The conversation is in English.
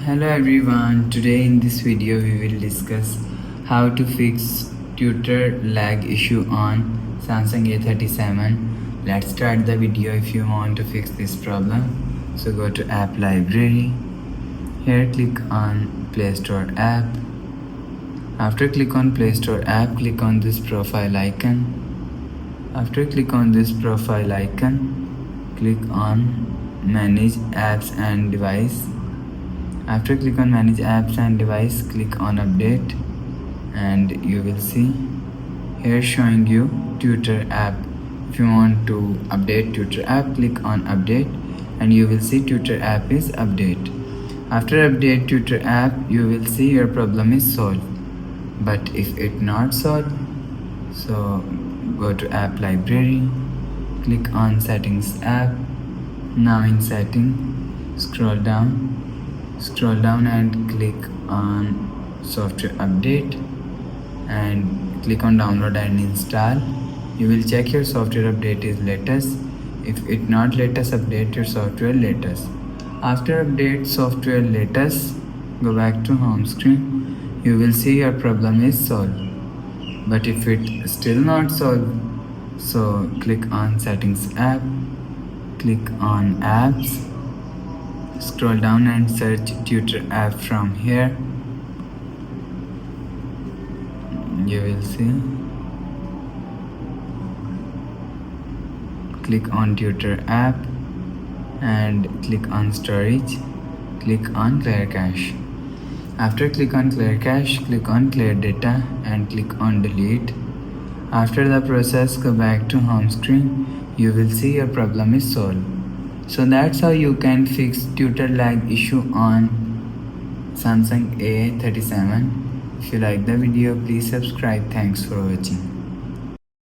Hello everyone, today in this video we will discuss how to fix tutor lag issue on Samsung A37. Let's start the video. If you want to fix this problem, so go to app library. Here click on Play Store app. After click on Play Store app, click on this profile icon. After click on this profile icon, click on manage apps and device. After click on manage apps and device, click on update and you will see here showing you tutor app. If you want to update tutor app, click on update and you will see tutor app is update. After update tutor app, you will see your problem is solved. But if it not solved, so go to app library, click on settings app. Now in setting, scroll down and click on software update and click on download and install. You will check your software update is latest. If it not latest, update your software latest. After update software latest, go back to home screen. You will see your problem is solved. But if it still not solved, so click on settings app, click on apps, scroll down and search tutor app from here. You will see, click on tutor app and click on storage, click on clear cache. After click on clear cache, click on clear data and click on delete. After the process, go back to home screen. You will see your problem is solved. So that's how you can fix tutor lag issue on Samsung A37. If you like the video, please subscribe. Thanks for watching.